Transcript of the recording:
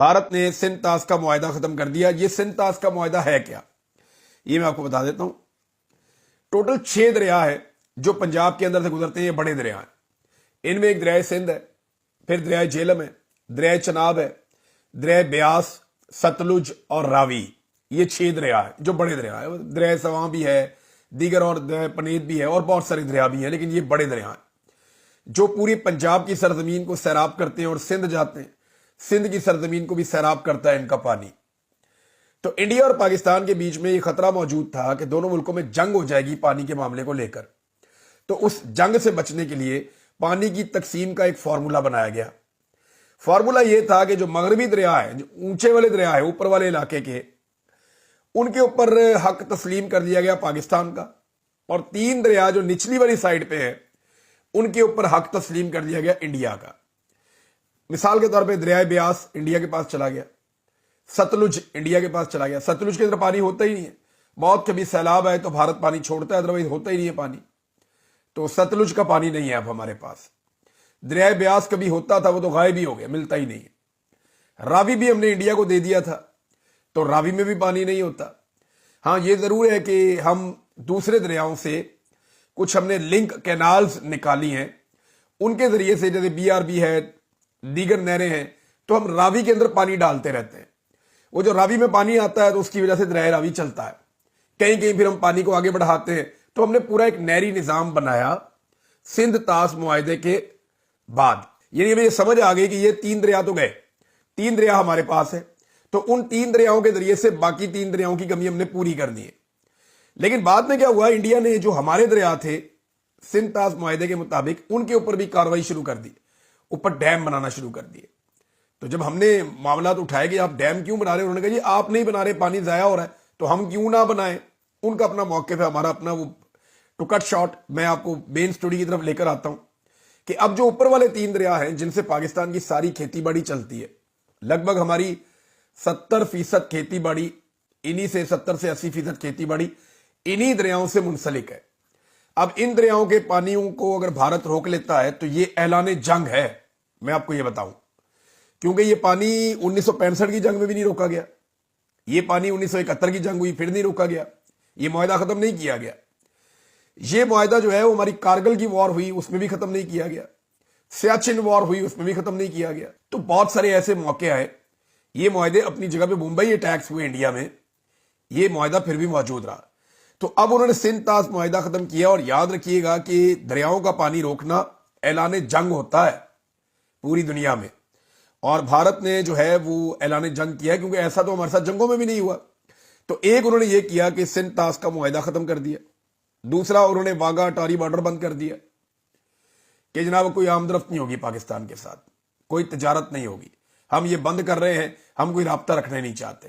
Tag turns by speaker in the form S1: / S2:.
S1: भारत ने सिंध तास का मुआहिदा खत्म कर दिया। ये सिंध तास का मुआहिदा है क्या, ये मैं आपको बता देता हूं। टोटल 6 दरिया है जो पंजाब के अंदर से गुजरते हैं। ये बड़े दरिया हैं। इनमें एक दरिया सिंध है, फिर दरिया झेलम है, दरिया चनाब है, दरिया ब्यास, सतलुज और रावी। ये 6 दरिया है जो बड़े दरिया है। दरिया सवां भी है, दीगर और दरिया पनीत भी है और बहुत सारे दरिया भी हैं, लेकिन ये बड़े दरिया हैं जो पूरी पंजाब की सरजमीन को सैराब करते हैं और सिंध जाते हैं। सिंध की सरजमीन को भी सैराब करता है इनका पानी। तो इंडिया और पाकिस्तान के बीच में ये खतरा मौजूद था कि दोनों मुल्कों में जंग हो जाएगी पानी के मामले को लेकर। तो उस जंग से बचने के लिए पानी की तकसीम का एक फार्मूला बनाया गया। फार्मूला ये था कि जो मगरबी दरिया है, जो ऊंचे वाले दरिया है, ऊपर वाले इलाके के, उनके ऊपर हक तस्लीम कर दिया गया पाकिस्तान का, और 3 दरिया जो निचली वाली साइड पे है उनके ऊपर हक तस्लीम कर दिया गया इंडिया का। मिसाल के तौर पे दरिया ब्यास इंडिया के पास चला गया, सतलुज इंडिया के पास चला गया। सतलुज के अंदर पानी होता ही नहीं है, बहुत कभी सैलाब आए तो भारत पानी छोड़ता है, अदरवाइज होता ही नहीं है पानी। तो सतलुज का पानी नहीं है अब हमारे पास। दरिया ब्यास कभी होता था, वो तो गायब ही हो गया, मिलता ही नहीं है। रावी भी हमने इंडिया को दे दिया था, तो रावी में भी पानी नहीं होता। हाँ, ये जरूर है कि हम दूसरे दरियाओं से कुछ हमने लिंक कैनाल्स निकाली हैं, उनके जरिए से, जैसे BRB है, दीगर नहरें हैं, तो हम रावी के अंदर पानी डालते रहते हैं। वो जो रावी में पानी आता है तो उसकी वजह से दरिया रावी चलता है। कहीं कहीं फिर हम पानी को आगे बढ़ाते हैं। तो हमने पूरा एक नहरी निजाम बनाया सिंध तास मुआहिदे के बाद। यानी हमें ये समझ आ गई कि ये 3 दरिया तो गए, 3 दरिया हमारे पास है, तो उन 3 दरियाओं के जरिए से बाकी 3 दरियाओं की कमी हमने पूरी कर दी है। लेकिन बाद में क्या हुआ, इंडिया ने जो हमारे दरिया थे सिंध तास मुआहिदे के मुताबिक, उनके ऊपर भी कार्रवाई शुरू कर दी, ऊपर डैम बनाना शुरू कर दिए। तो जब हमने मामला उठाया कि आप डैम क्यों बना रहे, उन्होंने कहा जी आप नहीं बना रहे, पानी जाया हो रहा है, तो हम क्यों ना बनाए। उनका अपना मौके है, हमारा अपना। वो टू कट शॉर्ट मैं आपको मेन स्टोरी की तरफ लेकर आता हूं कि अब जो ऊपर वाले 3 दरिया हैं जिनसे पाकिस्तान की सारी खेती बाड़ी चलती है, लगभग हमारी 70% खेती बाड़ी इन्हीं से, 70 से 80% खेती बाड़ी इन्हीं दरियाओं से मुंसलिक है। अब इन दरियाओं के पानियों को अगर भारत रोक लेता है तो ये ऐलान जंग है, मैं आपको ये बताऊं। क्योंकि ये पानी 1965 की जंग में भी नहीं रोका गया, ये पानी 1971 की जंग हुई फिर नहीं रोका गया, ये मुआहिदा खत्म नहीं किया गया। ये मुआहिदा जो है वो हमारी कारगिल की वॉर हुई उसमें भी खत्म नहीं किया गया, सियाचिन वॉर हुई उसमें भी खत्म नहीं किया गया। तो बहुत सारे ऐसे मौके आए, ये मुआहिदे अपनी जगह पे, मुंबई अटैक्स हुए इंडिया में, ये मुआहिदा फिर भी मौजूद रहा। तो अब उन्होंने सिंध तास मुआहिदा खत्म किया। और याद रखिएगा कि दरियाओं का पानी रोकना ऐलान जंग होता है पूरी दुनिया में, और भारत ने जो है वो ऐलान जंग किया है, क्योंकि ऐसा तो हमारे साथ जंगों में भी नहीं हुआ। तो एक उन्होंने ये किया कि सिंध तास का मुआहिदा खत्म कर दिया, दूसरा उन्होंने वाघा अटारी बॉर्डर बंद कर दिया कि जनाब कोई आमदरफ्त नहीं होगी पाकिस्तान के साथ, कोई तिजारत नहीं होगी, हम ये बंद कर रहे हैं, हम कोई राब्ता रखना नहीं चाहते।